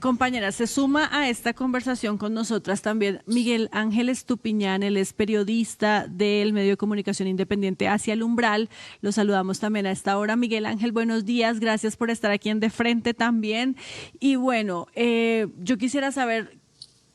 compañera, se suma a esta conversación con nosotras también Miguel Ángel Estupiñán, él es periodista del medio de comunicación independiente Hacia el Umbral. Lo saludamos también a esta hora. Miguel Ángel, buenos días, gracias por estar aquí en De Frente también. Y bueno, yo quisiera saber,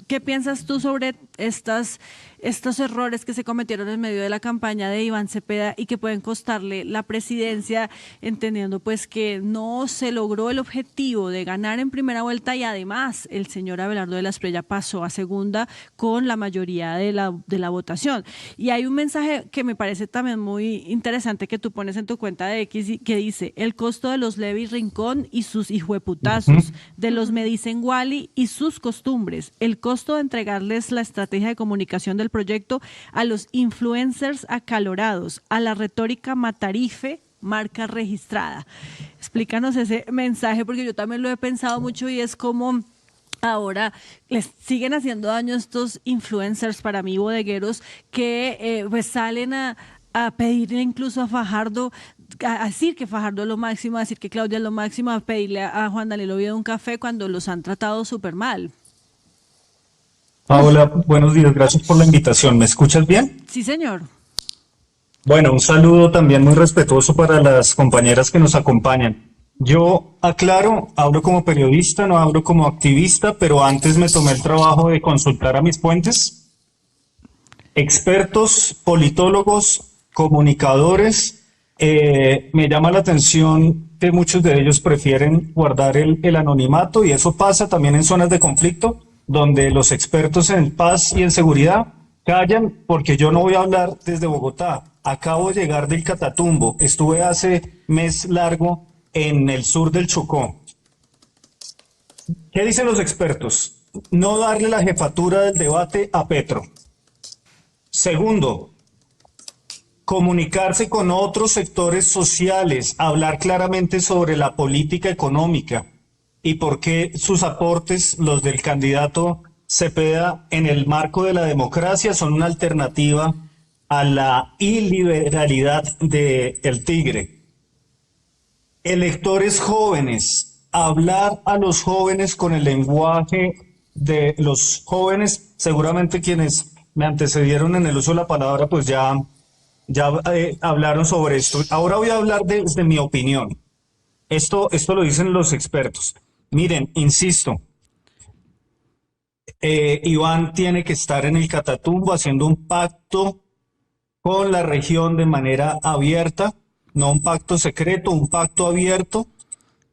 ¿qué piensas tú sobre estos errores que se cometieron en medio de la campaña de Iván Cepeda y que pueden costarle la presidencia, entendiendo pues que no se logró el objetivo de ganar en primera vuelta y además el señor Abelardo de la Espriella pasó a segunda con la mayoría de la votación? Y hay un mensaje que me parece también muy interesante que tú pones en tu cuenta de X que dice: el costo de los Levi Rincón y sus hijueputazos, de los Me Dicen Wally y sus costumbres, el costo de entregarles la estrategia de comunicación del proyecto a los influencers acalorados, a la retórica matarife, marca registrada. Explícanos ese mensaje, porque yo también lo he pensado mucho y es como ahora les siguen haciendo daño estos influencers, para mí bodegueros, que pues salen a pedirle incluso a Fajardo, a decir que Fajardo es lo máximo, a decir que Claudia es lo máximo, a pedirle a Juan Daniel Oviedo un café cuando los han tratado súper mal. Hola, buenos días, gracias por la invitación. ¿Me escuchas bien? Sí, señor. Bueno, un saludo también muy respetuoso para las compañeras que nos acompañan. Yo aclaro, hablo como periodista, no hablo como activista, pero antes me tomé el trabajo de consultar a mis fuentes, expertos, politólogos, comunicadores. Me llama la atención que muchos de ellos prefieren guardar el anonimato y eso pasa también en zonas de conflicto, donde los expertos en paz y en seguridad callan, porque yo no voy a hablar desde Bogotá. Acabo de llegar del Catatumbo, estuve hace mes largo en el sur del Chocó. ¿Qué dicen los expertos? No darle la jefatura del debate a Petro. Segundo, comunicarse con otros sectores sociales, hablar claramente sobre la política económica y por qué sus aportes, los del candidato Cepeda, en el marco de la democracia, son una alternativa a la iliberalidad del Tigre. Electores jóvenes, hablar a los jóvenes con el lenguaje de los jóvenes. Seguramente quienes me antecedieron en el uso de la palabra pues ya hablaron sobre esto. Ahora voy a hablar desde mi opinión. Esto lo dicen los expertos. Miren, insisto, Iván tiene que estar en el Catatumbo haciendo un pacto con la región de manera abierta, no un pacto secreto, un pacto abierto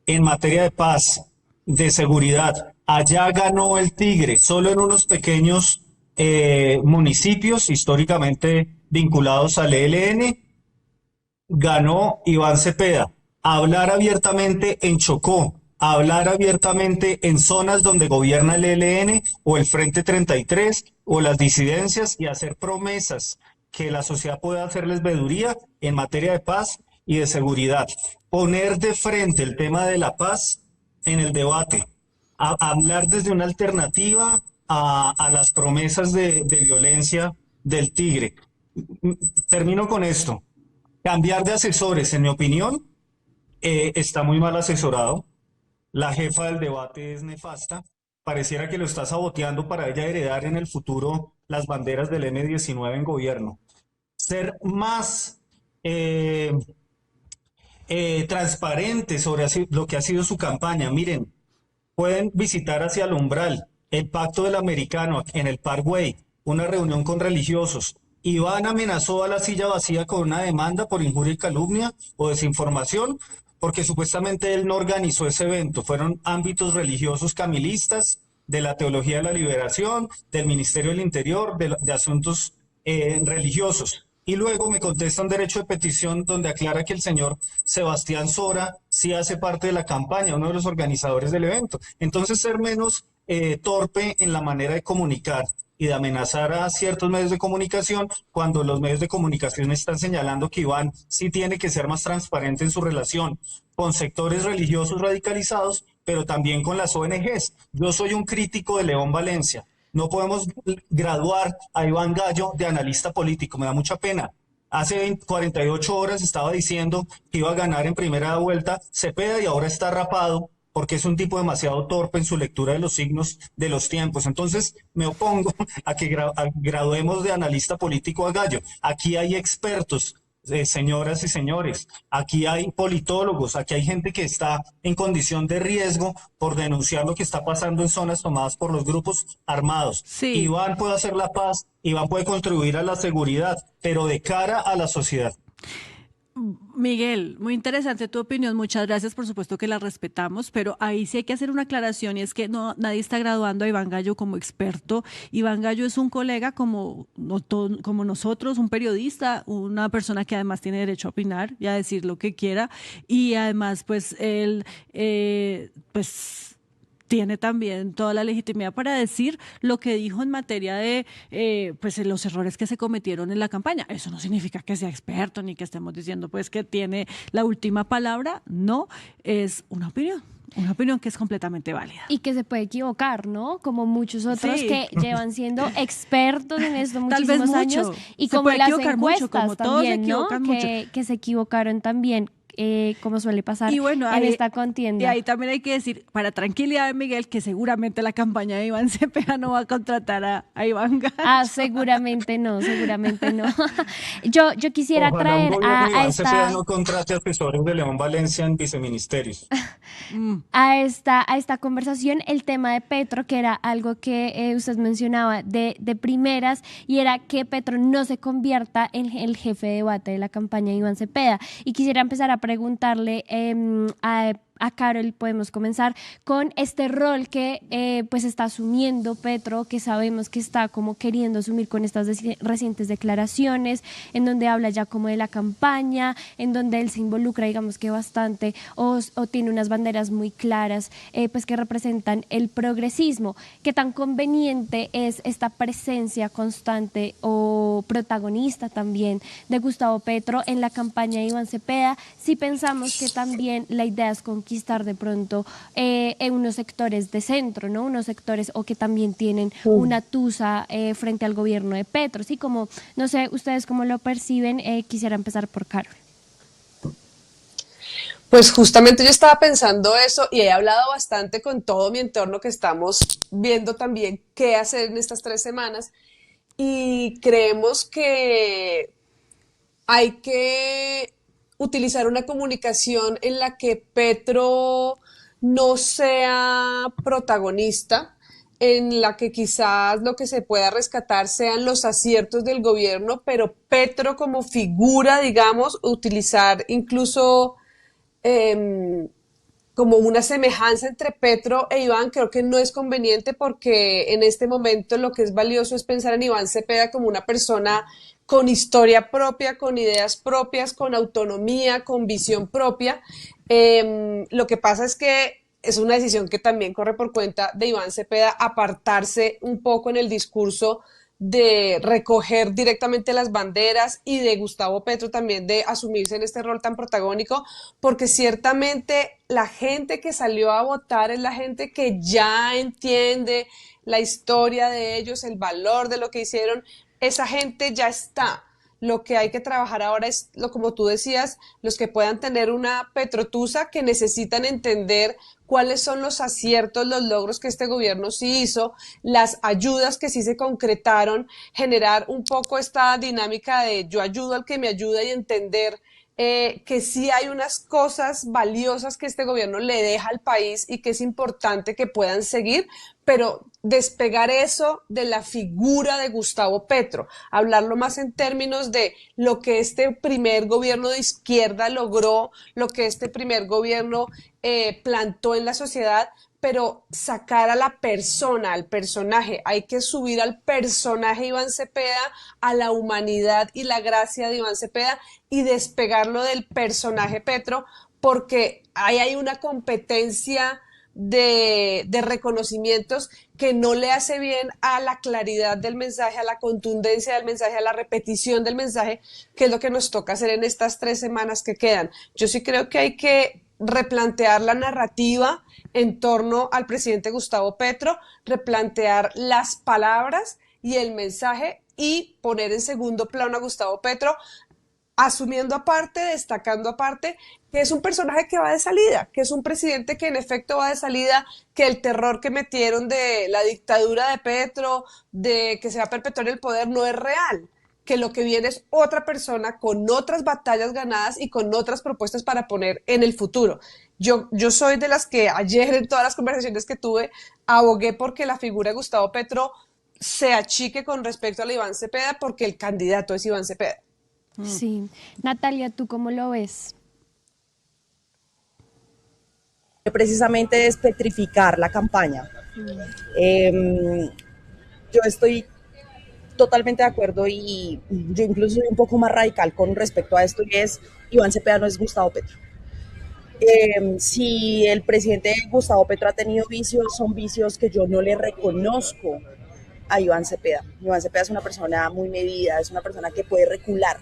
en materia de paz, de seguridad. Allá ganó el Tigre, solo en unos pequeños municipios históricamente vinculados al ELN, ganó Iván Cepeda. Hablar abiertamente en Chocó, hablar abiertamente en zonas donde gobierna el ELN o el Frente 33 o las disidencias y hacer promesas que la sociedad pueda hacerles veeduría en materia de paz y de seguridad. Poner de frente el tema de la paz en el debate, hablar desde una alternativa a las promesas de violencia del Tigre. Termino con esto. Cambiar de asesores, en mi opinión, está muy mal asesorado. La jefa del debate es nefasta. Pareciera que lo está saboteando para ella heredar en el futuro las banderas del M19 en gobierno. Ser más transparente sobre lo que ha sido su campaña. Miren, pueden visitar hacia el Umbral, el Pacto del Americano en el Parkway, una reunión con religiosos. Iván amenazó a la silla vacía con una demanda por injuria y calumnia o desinformación, porque supuestamente él no organizó ese evento. Fueron ámbitos religiosos camilistas, de la Teología de la Liberación, del Ministerio del Interior, de asuntos religiosos. Y luego me contesta un derecho de petición donde aclara que el señor Sebastián Sora sí hace parte de la campaña, uno de los organizadores del evento. Entonces, ser menos torpe en la manera de comunicar y de amenazar a ciertos medios de comunicación cuando los medios de comunicación están señalando que Iván sí tiene que ser más transparente en su relación con sectores religiosos radicalizados, pero también con las ONGs. Yo soy un crítico de León Valencia. No podemos graduar a Iván Gallo de analista político, me da mucha pena. Hace 48 horas estaba diciendo que iba a ganar en primera vuelta Cepeda y ahora está rapado porque es un tipo demasiado torpe en su lectura de los signos de los tiempos. Entonces, me opongo a que graduemos de analista político a Gallo. Aquí hay expertos, señoras y señores, aquí hay politólogos, aquí hay gente que está en condición de riesgo por denunciar lo que está pasando en zonas tomadas por los grupos armados. Sí. Iván puede hacer la paz, Iván puede contribuir a la seguridad, pero de cara a la sociedad. Miguel, muy interesante tu opinión, muchas gracias, por supuesto que la respetamos, pero ahí sí hay que hacer una aclaración y es que no, nadie está graduando a Iván Gallo como experto. Iván Gallo es un colega como, como nosotros, un periodista, una persona que además tiene derecho a opinar y a decir lo que quiera y además pues él pues tiene también toda la legitimidad para decir lo que dijo en materia de pues los errores que se cometieron en la campaña. Eso no significa que sea experto ni que estemos diciendo pues que tiene la última palabra, no, es una opinión que es completamente válida. Y que se puede equivocar, ¿no? Como muchos otros Sí. que llevan siendo expertos en esto Tal vez muchísimos mucho. años y Se como puede las equivocar mucho, encuestas como todos se también, ¿no? equivocan mucho. Que se equivocaron también, como suele pasar Y bueno, en ahí, esta y contienda. ahí también hay que decir, para tranquilidad de Miguel, que seguramente la campaña de Iván Cepeda no va a contratar a Iván Gallo. Ah, seguramente no, seguramente no. Yo quisiera Ojalá un traer gobierno de a Iván Cepeda esta... no contrate asesores de León Valencia en viceministerios. a esta conversación el tema de Petro, que era algo que usted mencionaba de primeras, y era que Petro no se convierta en el jefe de debate de la campaña de Iván Cepeda. Y quisiera empezar a preguntarle a Carol, podemos comenzar con este rol que pues está asumiendo Petro, que sabemos que está como queriendo asumir con estas recientes declaraciones, en donde habla ya como de la campaña, en donde él se involucra, digamos que bastante, o tiene unas banderas muy claras, pues que representan el progresismo. ¿Qué tan conveniente es esta presencia constante o protagonista también de Gustavo Petro en la campaña de Iván Cepeda, si pensamos que también la idea es conquistar de pronto en unos sectores de centro, ¿no? Unos sectores o que también tienen una tusa frente al gobierno de Petro, ¿sí? Como, no sé, ustedes cómo lo perciben, quisiera empezar por Carol. Pues justamente yo estaba pensando eso y he hablado bastante con todo mi entorno que estamos viendo también qué hacer en estas 3 semanas y creemos que hay que utilizar una comunicación en la que Petro no sea protagonista, en la que quizás lo que se pueda rescatar sean los aciertos del gobierno, pero Petro como figura, digamos, utilizar incluso como una semejanza entre Petro e Iván, creo que no es conveniente porque en este momento lo que es valioso es pensar en Iván Cepeda como una persona con historia propia, con ideas propias, con autonomía, con visión propia. Lo que pasa es que es una decisión que también corre por cuenta de Iván Cepeda apartarse un poco en el discurso de recoger directamente las banderas y de Gustavo Petro también de asumirse en este rol tan protagónico, porque ciertamente la gente que salió a votar es la gente que ya entiende la historia de ellos, el valor de lo que hicieron, esa gente ya está. Lo que hay que trabajar ahora es, como tú decías, los que puedan tener una petrotusa, que necesitan entender cuáles son los aciertos, los logros que este gobierno sí hizo, las ayudas que sí se concretaron, generar un poco esta dinámica de yo ayudo al que me ayuda y entender que sí hay unas cosas valiosas que este gobierno le deja al país y que es importante que puedan seguir, pero despegar eso de la figura de Gustavo Petro, hablarlo más en términos de lo que este primer gobierno de izquierda logró, lo que este primer gobierno plantó en la sociedad, pero sacar a la persona, al personaje, hay que subir al personaje Iván Cepeda, a la humanidad y la gracia de Iván Cepeda y despegarlo del personaje Petro, porque ahí hay una competencia de reconocimientos que no le hace bien a la claridad del mensaje, a la contundencia del mensaje, a la repetición del mensaje, que es lo que nos toca hacer en estas 3 semanas que quedan. Yo sí creo que hay que replantear la narrativa en torno al presidente Gustavo Petro, replantear las palabras y el mensaje y poner en segundo plano a Gustavo Petro, asumiendo aparte, destacando aparte, que es un personaje que va de salida, que es un presidente que en efecto va de salida, que el terror que metieron de la dictadura de Petro, de que se va a perpetuar el poder, no es real, que lo que viene es otra persona con otras batallas ganadas y con otras propuestas para poner en el futuro. Yo soy de las que ayer en todas las conversaciones que tuve abogué porque la figura de Gustavo Petro se achique con respecto a la Iván Cepeda, porque el candidato es Iván Cepeda. Sí. Natalia, ¿tú cómo lo ves? Precisamente es petrificar la campaña. Yo estoy totalmente de acuerdo y yo incluso soy un poco más radical con respecto a esto, y es: Iván Cepeda no es Gustavo Petro. Si el presidente Gustavo Petro ha tenido vicios, son vicios que yo no le reconozco a Iván Cepeda. Iván Cepeda es una persona muy medida, es una persona que puede recular,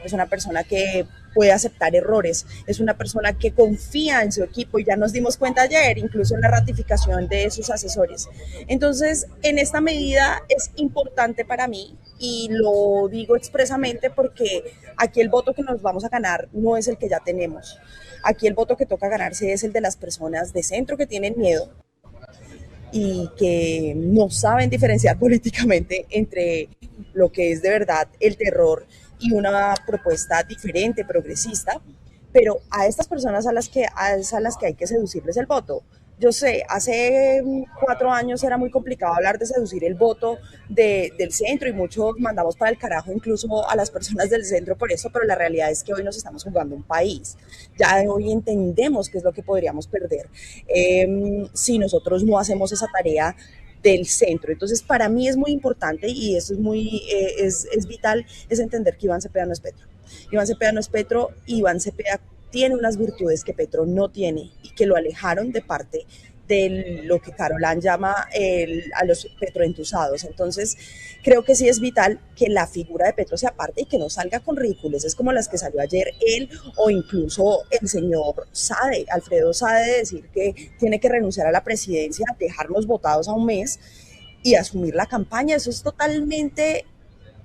es una persona que puede aceptar errores, es una persona que confía en su equipo, y ya nos dimos cuenta ayer, incluso en la ratificación de sus asesores. Entonces, en esta medida es importante para mí, y lo digo expresamente porque aquí el voto que nos vamos a ganar no es el que ya tenemos. Aquí el voto que toca ganarse es el de las personas de centro que tienen miedo y que no saben diferenciar políticamente entre lo que es de verdad el terror y una propuesta diferente, progresista, pero a estas personas a las que hay que seducirles el voto. Yo sé, hace 4 años era muy complicado hablar de seducir el voto del centro, y muchos mandamos para el carajo incluso a las personas del centro por eso, pero la realidad es que hoy nos estamos jugando un país. Ya hoy entendemos qué es lo que podríamos perder si nosotros no hacemos esa tarea del centro. Entonces, para mí es muy importante, y eso es vital, es entender que Iván Cepeda no es Petro. Iván Cepeda no es Petro, Iván Cepeda tiene unas virtudes que Petro no tiene y que lo alejaron de parte de lo que Caroline llama a los petroentusados. Entonces, creo que sí es vital que la figura de Petro se aparte y que no salga con ridiculeces como las que salió ayer él, o incluso el señor Sade, Alfredo Sade, de decir que tiene que renunciar a la presidencia, dejarnos votados a un mes y asumir la campaña. Eso es totalmente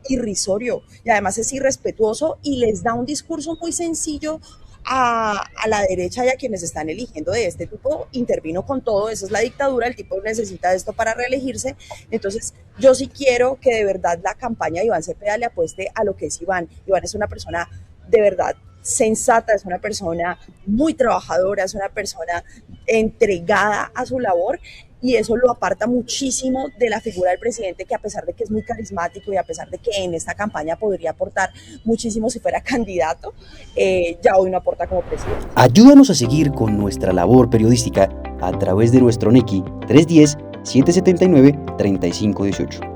irrisorio, y además es irrespetuoso, y les da un discurso muy sencillo a la derecha y a quienes están eligiendo de este tipo. Intervino con todo, esa es la dictadura, el tipo necesita esto para reelegirse. Entonces, yo sí quiero que de verdad la campaña de Iván Cepeda le apueste a lo que es Iván. Iván es una persona de verdad sensata, es una persona muy trabajadora, es una persona entregada a su labor, y eso lo aparta muchísimo de la figura del presidente, que a pesar de que es muy carismático y a pesar de que en esta campaña podría aportar muchísimo si fuera candidato, ya hoy no aporta como presidente. Ayúdanos a seguir con nuestra labor periodística a través de nuestro NECI 310-779-3518.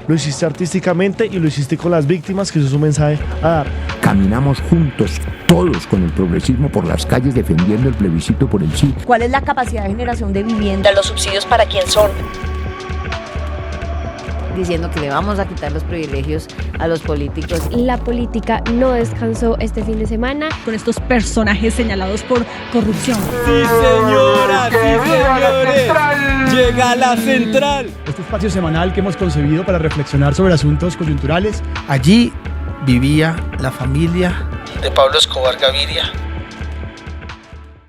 Lo hiciste artísticamente y lo hiciste con las víctimas, que eso es un mensaje a dar. Caminamos juntos, todos con el progresismo por las calles defendiendo el plebiscito por el sí. ¿Cuál es la capacidad de generación de vivienda? ¿Los subsidios para quién son? Diciendo que le vamos a quitar los privilegios a los políticos. La política no descansó este fin de semana con estos personajes señalados por corrupción. Sí, señoras, sí, señores, llega la central. Este espacio semanal que hemos concebido para reflexionar sobre asuntos coyunturales. Allí vivía la familia de Pablo Escobar Gaviria.